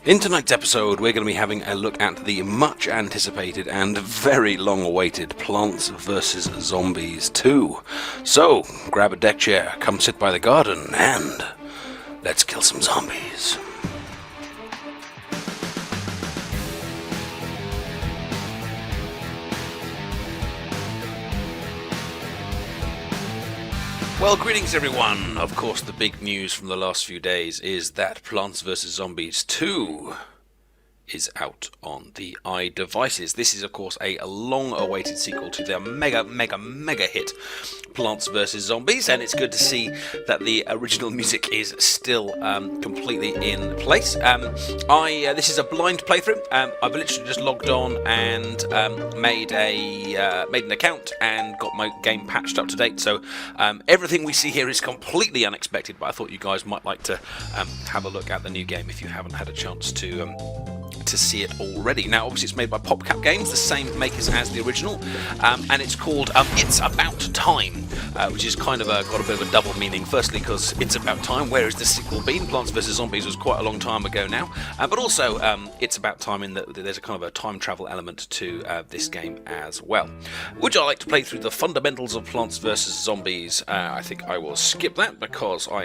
In tonight's episode, we're going to be having a look at the much anticipated and very long awaited Plants vs. Zombies 2. So, grab a deck chair, come sit by the garden, and let's kill some zombies. Well, greetings everyone! Of course, the big news from the last few days is that Plants vs. Zombies 2 is out on the iDevices. This is, of course, a long-awaited sequel to their mega hit Plants vs. Zombies, and it's good to see that the original music is still completely in place. This is a blind playthrough. I've literally just logged on and made an account and got my game patched up to date. So everything we see here is completely unexpected, but I thought you guys might like to have a look at the new game if you haven't had a chance to see it already. Now, obviously, it's made by PopCap Games, the same makers as the original, and it's called It's About Time, which is kind of got a bit of a double meaning. Firstly, because it's about time. Where has the sequel been? Plants vs. Zombies was quite a long time ago now, but also it's about time in that there's a kind of a time travel element to this game as well. Would you like to play through the fundamentals of Plants vs. Zombies? I think I will skip that because I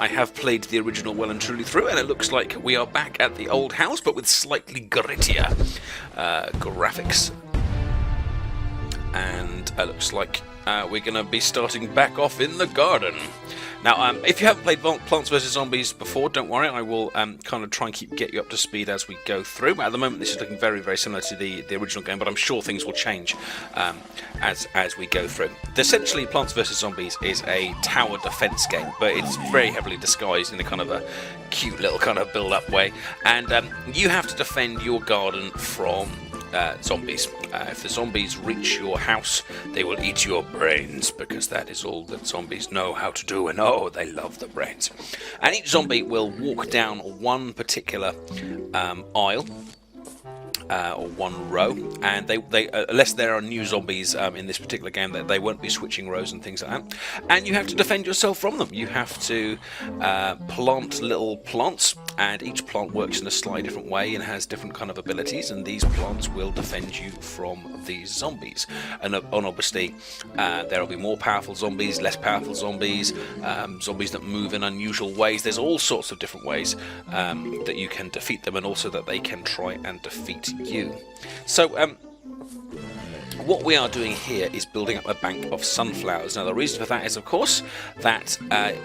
have played the original well and truly through, and it looks like we are back at the old house, but with slightly grittier graphics. And it looks like we're going to be starting back off in the garden. Now, if you haven't played Plants vs. Zombies before, don't worry, I will kind of try and get you up to speed as we go through. But at the moment, this is looking very, very similar to the original game, but I'm sure things will change as we go through. Essentially, Plants vs. Zombies is a tower defense game, but it's very heavily disguised in a kind of a cute little kind of build-up way. And you have to defend your garden from zombies. If the zombies reach your house, they will eat your brains, because that is all that zombies know how to do, and oh, they love the brains. And each zombie will walk down one particular aisle, or one row, and they unless there are new zombies in this particular game, they won't be switching rows and things like that. And you have to defend yourself from them. You have to plant little plants, and each plant works in a slightly different way and has different kind of abilities, and these plants will defend you from these zombies. And obviously there will be more powerful zombies, less powerful zombies, zombies that move in unusual ways. There's all sorts of different ways that you can defeat them, and also that they can try and defeat you. So what we are doing here is building up a bank of sunflowers. Now, the reason for that is, of course, that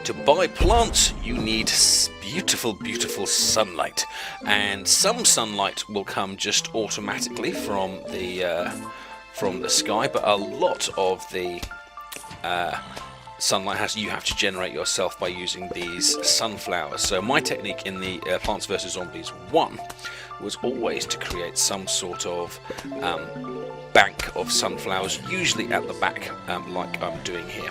to buy plants you need beautiful sunlight, and some sunlight will come just automatically from the sky, but a lot of the sunlight you have to generate yourself by using these sunflowers. So my technique in the Plants vs. Zombies 1 was always to create some sort of bank of sunflowers, usually at the back, like I'm doing here.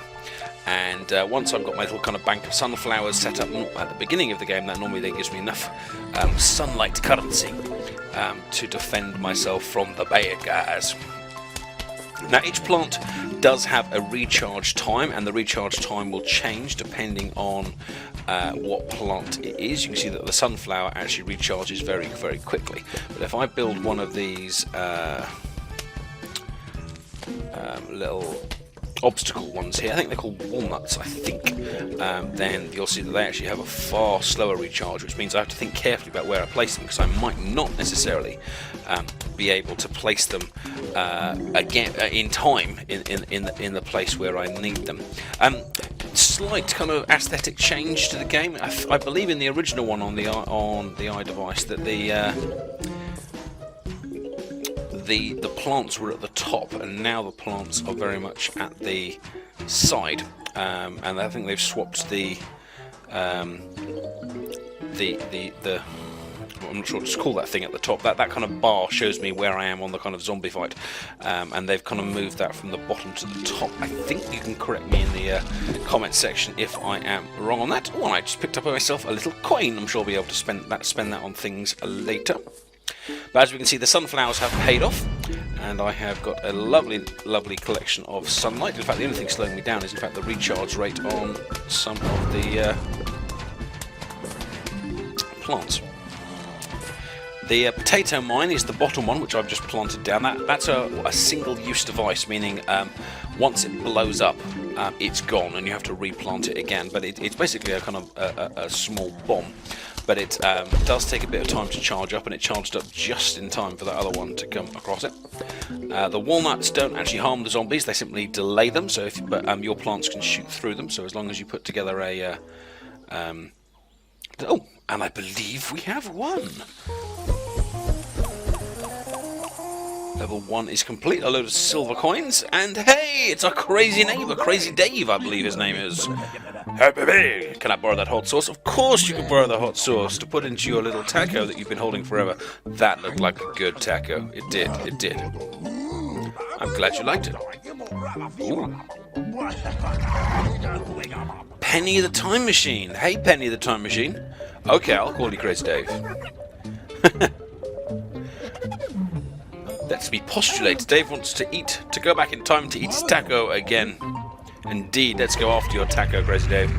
And once I've got my little kind of bank of sunflowers set up at the beginning of the game, that normally then gives me enough sunlight currency to defend myself from the bad guys. Now, each plant does have a recharge time, and the recharge time will change depending on what plant it is. You can see that the sunflower actually recharges very, very quickly. But if I build one of these little obstacle ones here, I think they're called walnuts, I think, then you'll see that they actually have a far slower recharge, which means I have to think carefully about where I place them, because I might not necessarily be able to place them again in time in the place where I need them. Slight kind of aesthetic change to the game. I believe in the original one on the iDevice that the plants were at the top, and now the plants are very much at the side, and I think they've swapped the I'm not sure what to call that thing at the top. That kind of bar shows me where I am on the kind of zombie fight, and they've kind of moved that from the bottom to the top. I think you can correct me in the comment section if I am wrong on that. Oh, and I just picked up myself a little coin. I'm sure I'll be able to spend that on things later. But as we can see, the sunflowers have paid off, and I have got a lovely collection of sunlight. In fact, the only thing slowing me down is in fact the recharge rate on some of the plants. The potato mine is the bottom one, which I've just planted down. That's a single-use device, meaning once it blows up, it's gone, and you have to replant it again. But it's basically a kind of a small bomb. But it does take a bit of time to charge up, and it charged up just in time for that other one to come across it. The walnuts don't actually harm the zombies; they simply delay them. So, but your plants can shoot through them. So as long as you put together a oh, and I believe we have one. Level 1 is complete, a load of silver coins, and hey, it's our crazy neighbour, Crazy Dave, I believe his name is. Hey, baby, can I borrow that hot sauce? Of course you can borrow the hot sauce to put into your little taco that you've been holding forever. That looked like a good taco. It did, it did. I'm glad you liked it. Ooh. Penny the Time Machine. Hey, Penny the Time Machine. Okay, I'll call you Crazy Dave. Let's me postulate. Dave wants to go back in time to eat his taco again. Indeed, let's go after your taco, Crazy Dave.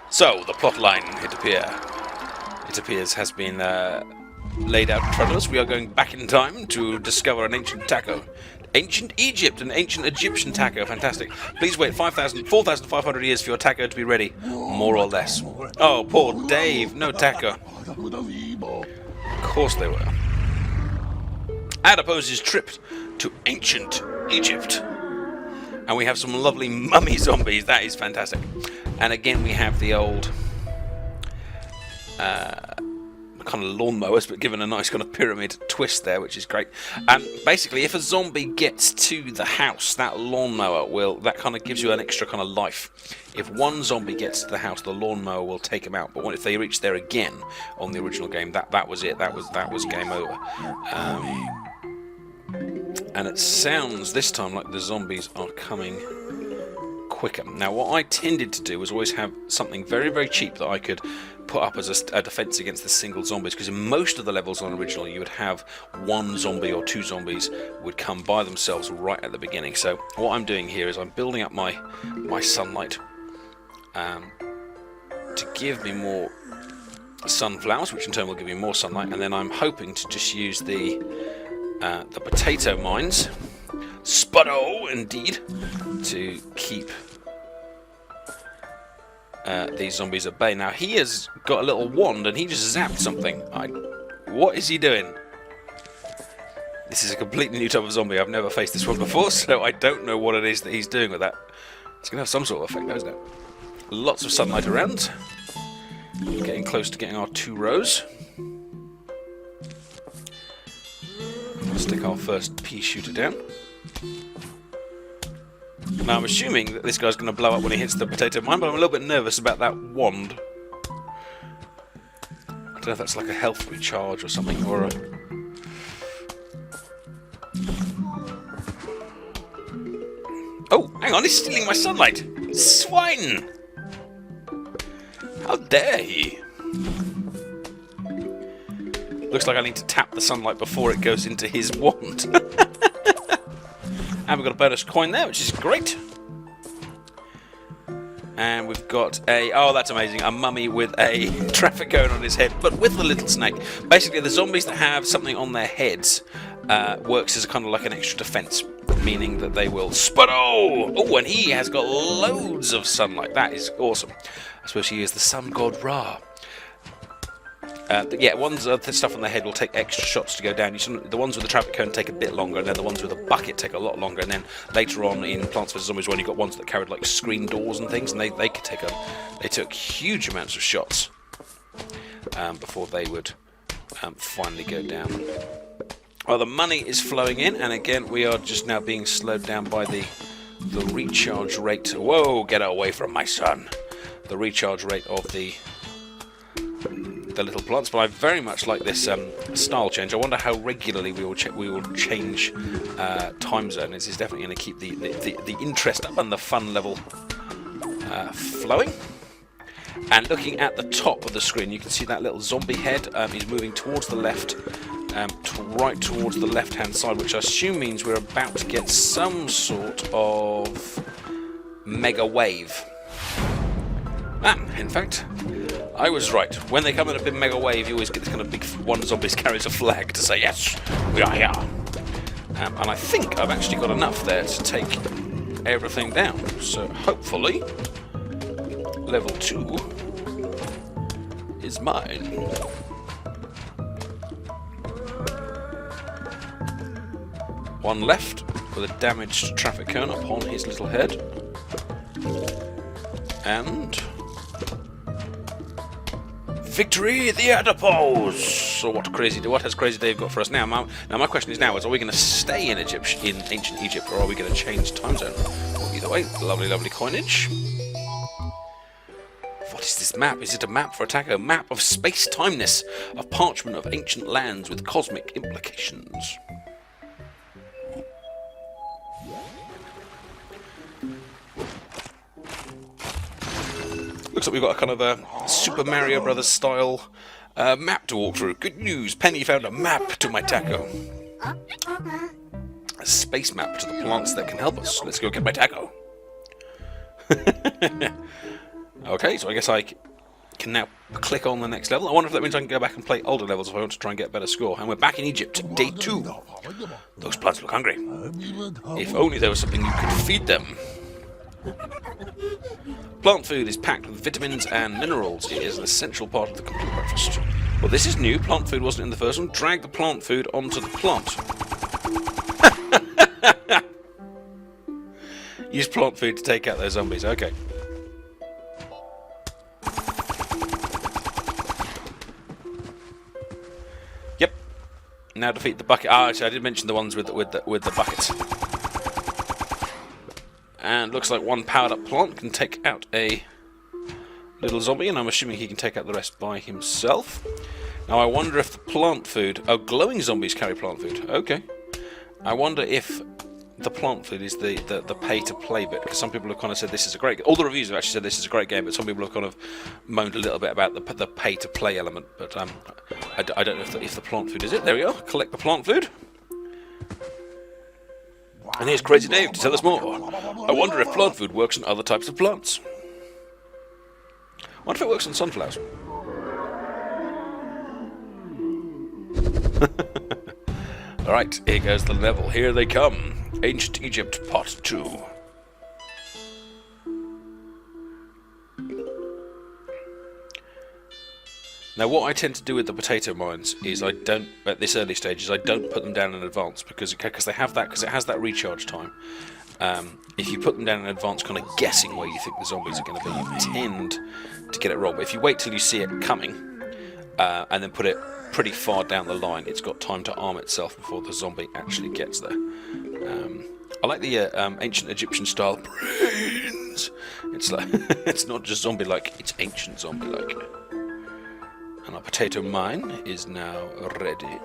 So, the plot line, it appears, has been laid out in front of us. We are going back in time to discover an ancient taco. Ancient Egypt, an ancient Egyptian taco. Fantastic. Please wait 4,500 years for your taco to be ready. More or less. Oh, poor Dave. No taco. Of course they were. Adipose's trip to ancient Egypt. And we have some lovely mummy zombies. That is fantastic. And again, we have the old kind of lawnmowers, but given a nice kind of pyramid twist there, which is great. Basically, if a zombie gets to the house, that lawnmower that kind of gives you an extra kind of life. If one zombie gets to the house, the lawnmower will take him out. But if they reach there again on the original game, that was it. That was game over. And it sounds this time like the zombies are coming quicker. Now, what I tended to do was always have something very, very cheap that I could put up as a defense against the single zombies, because in most of the levels on original, you would have one zombie or two zombies would come by themselves right at the beginning. So what I'm doing here is I'm building up my sunlight to give me more sunflowers, which in turn will give me more sunlight, and then I'm hoping to just use the potato mines, Spuddo indeed, to keep these zombies at bay. Now he has got a little wand and he just zapped something. What is he doing? This is a completely new type of zombie. I've never faced this one before, so I don't know what it is that he's doing with that. It's going to have some sort of effect, though, isn't it? Lots of sunlight around. Getting close to getting our 2 rows. We'll stick our first pea shooter down. Now I'm assuming that this guy's going to blow up when he hits the potato mine, but I'm a little bit nervous about that wand. I don't know if that's like a health recharge or something, or a... Oh, hang on, he's stealing my sunlight! Swine! How dare he? Looks like I need to tap the sunlight before it goes into his wand. And we've got a bonus coin there, which is great. And we've got a... Oh, that's amazing. A mummy with a traffic cone on his head, but with the little snake. Basically, the zombies that have something on their heads works as a kind of like an extra defense, meaning that they will... Spuddo! Oh, and he has got loads of sunlight. That is awesome. I suppose he is the sun god Ra. Yeah, ones the stuff on their head will take extra shots to go down. The ones with the traffic cone take a bit longer, and then the ones with the bucket take a lot longer. And then later on in Plants vs Zombies 1, you got ones that carried like screen doors and things, and they took huge amounts of shots before they would finally go down. Well, the money is flowing in, and again we are just now being slowed down by the recharge rate. Whoa! Get away from my son! The recharge rate of the little plants, but I very much like this style change. I wonder how regularly we will change time zone. This is definitely going to keep the interest up and the fun level flowing. And looking at the top of the screen, you can see that little zombie head is moving towards the left, right towards the left-hand side, which I assume means we're about to get some sort of mega wave. In fact, I was right. When they come in a big mega wave, you always get this kind of big one zombie carries a flag to say, yes, we are here. And I think I've actually got enough there to take everything down. So hopefully, level 2 is mine. One left with a damaged traffic cone upon his little head. And victory, the Adipose! So what has Crazy Dave got for us now? Now my question is are we going to stay in ancient Egypt, or are we going to change time zone? Well, either way, lovely, lovely coinage. What is this map? Is it a map for attack? A map of space-timeness, a parchment of ancient lands with cosmic implications. Looks like we've got a kind of a Super Mario Brothers style map to walk through. Good news, Penny found a map to my taco. A space map to the plants that can help us. Let's go get my taco. Okay, so I guess I can now click on the next level. I wonder if that means I can go back and play older levels if I want to try and get a better score. And we're back in Egypt, day 2. Those plants look hungry. If only there was something you could feed them. Plant food is packed with vitamins and minerals. It is an essential part of the complete breakfast. Well, this is new. Plant food wasn't in the first one. Drag the plant food onto the plant. Use plant food to take out those zombies. Okay. Yep. Now defeat the bucket. Actually, I did mention the ones with the buckets. And looks like one powered up plant can take out a little zombie, and I'm assuming he can take out the rest by himself. Now I wonder if the plant food... Oh, glowing zombies carry plant food. Okay. I wonder if the plant food is the pay-to-play bit, because some people have kind of said this is a great... All the reviews have actually said this is a great game, but some people have kind of moaned a little bit about the pay-to-play element. But I don't know if the plant food is it. There we are. Collect the plant food. And here's Crazy Dave to tell us more. I wonder if plant food works on other types of plants. I wonder if it works on sunflowers. Alright, here goes the level. Here they come. Ancient Egypt Part 2. Now, what I tend to do with the potato mines is I don't, at this early stages, I don't put them down in advance because it has that recharge time. If you put them down in advance, kind of guessing where you think the zombies are going to be, you tend to get it wrong. But if you wait till you see it coming, and then put it pretty far down the line, it's got time to arm itself before the zombie actually gets there. I like the ancient Egyptian style brains. It's like it's not just zombie-like; it's ancient zombie-like. And our potato mine is now ready.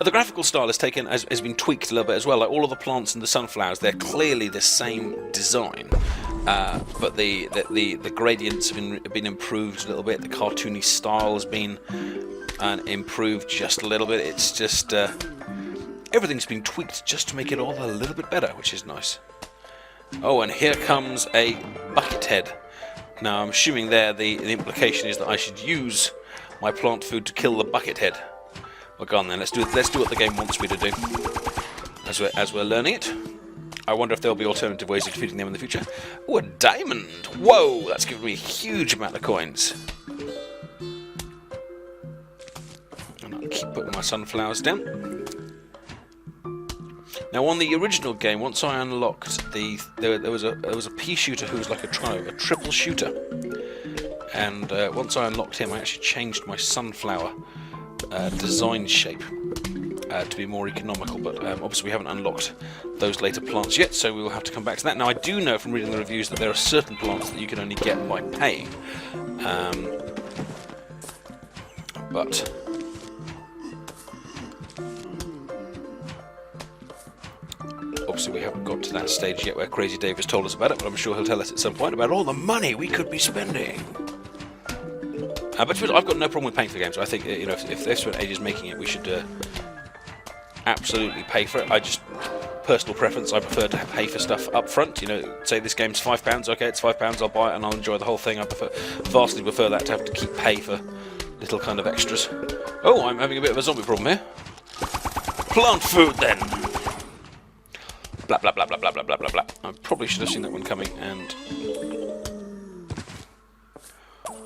The graphical style has been tweaked a little bit as well. Like all of the plants and the sunflowers, they're clearly the same design, but the gradients have been improved a little bit. The cartoony style has been improved just a little bit. It's just everything's been tweaked just to make it all a little bit better, which is nice. Oh, and here comes a bucket head. Now, I'm assuming there the implication is that I should use my plant food to kill the bucket head. Well, go on then. Let's do what the game wants me to do. As we're learning it. I wonder if there'll be alternative ways of defeating them in the future. Oh, a diamond! Whoa, that's given me a huge amount of coins. And I'll keep putting my sunflowers down. Now, on the original game, once I unlocked there was a pea shooter who was like a triple shooter, and once I unlocked him, I actually changed my sunflower design shape to be more economical. But obviously, we haven't unlocked those later plants yet, so we will have to come back to that. Now, I do know from reading the reviews that there are certain plants that you can only get by paying, but. Obviously, we haven't got to that stage yet where Crazy Dave has told us about it, but I'm sure he'll tell us at some point about all the money we could be spending. But I've got no problem with paying for games. I think if they've spent ages making it, we should absolutely pay for it. I just personal preference. I prefer to pay for stuff up front. You know, say this game's £5, okay, it's £5, I'll buy it and I'll enjoy the whole thing. I vastly prefer that to have to keep pay for little kind of extras. Oh, I'm having a bit of a zombie problem here. Plant food then! Blah, blah, blah, blah, blah, blah, blah, blah, blah. I probably should have seen that one coming and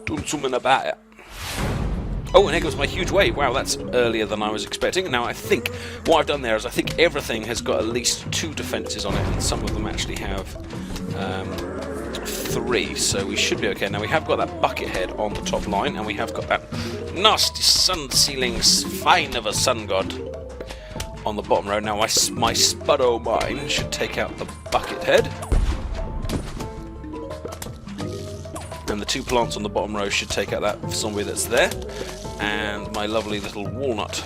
done something about it. Oh, and here goes my huge wave. Wow, that's earlier than I was expecting. Now, I think what I've done there is I think everything has got at least 2 defences on it, and some of them actually have 3, so we should be okay. Now, we have got that bucket head on the top line, and we have got that nasty sun-sealing spine of a sun god on the bottom row. Now, my Spuddo mine should take out the bucket head. And the 2 plants on the bottom row should take out that zombie that's there. And my lovely little walnut,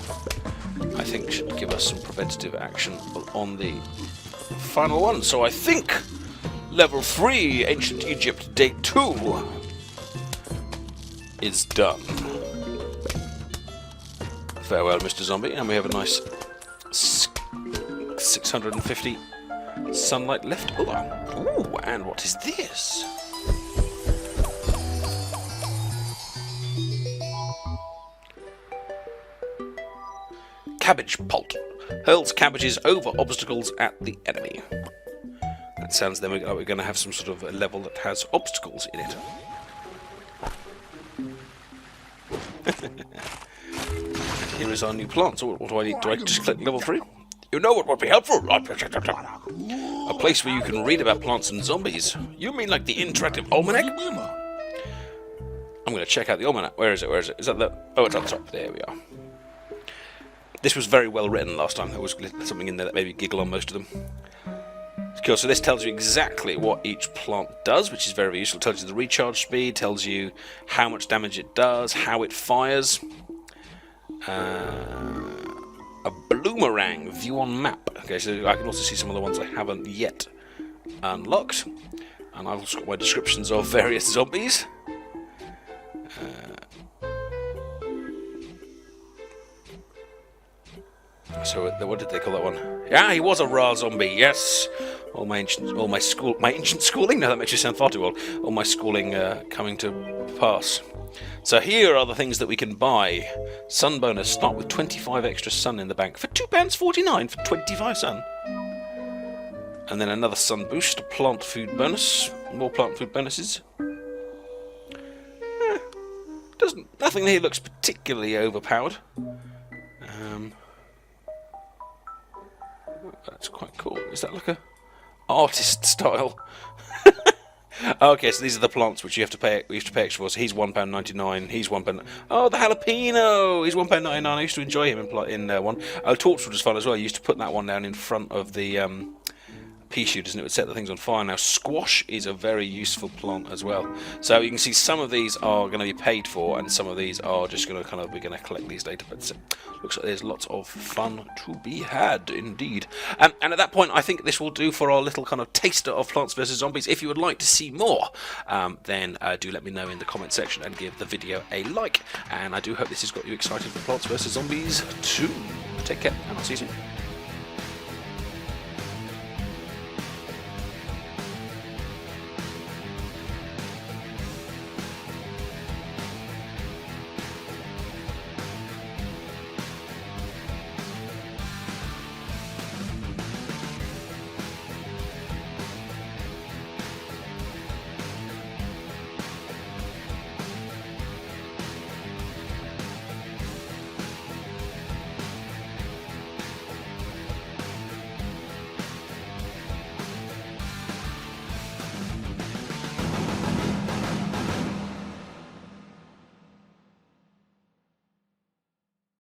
I think, should give us some preventative action on the final one. So I think level 3, Ancient Egypt, day 2, is done. Farewell, Mr. Zombie. And we have a nice 650 sunlight left. Ooh, and what is this? Cabbage Pult. Hurls cabbages over obstacles at the enemy. That sounds then like we're going to have some sort of a level that has obstacles in it. Here is our new plant. So what do I need? Do I just click level 3? You know what would be helpful? A place where you can read about plants and zombies. You mean like the interactive almanac? I'm going to check out the almanac. Where is it? Where is it? Is that the... Oh, it's on top. There we are. This was very well written last time. There was something in there that made me giggle on most of them. Cool, so this tells you exactly what each plant does, which is very useful. It tells you the recharge speed, tells you how much damage it does, how it fires. A bloomerang, view on map. Okay, so I can also see some of the ones I haven't yet unlocked. And I've also got my descriptions of various zombies. So what did they call that one? Yeah, he was a raw zombie. Yes, all my ancient schooling. No, that makes you sound far too old. All my schooling coming to pass. So here are the things that we can buy. Sun bonus. Start with 25 extra sun in the bank for £2.49 for 25 sun. And then another sun boost. A plant food bonus. More plant food bonuses. Nothing here looks particularly overpowered. That's quite cool. Is that like a artist style? Okay, so these are the plants which you have to pay. We have to pay extra for. So he's £1.99. He's £1. Oh, the jalapeno. He's £1.99. I used to enjoy him in one. Torchwood was fun as well. I used to put that one down in front of the pea shooters, and it would set the things on fire. Now, squash is a very useful plant as well. So you can see some of these are going to be paid for, and some of these are just going to we're going to collect these later. But looks like there's lots of fun to be had indeed. And at that point, I think this will do for our little kind of taster of Plants vs Zombies. If you would like to see more, then do let me know in the comment section and give the video a like. And I do hope this has got you excited for Plants vs Zombies 2. Take care, and I'll see you soon.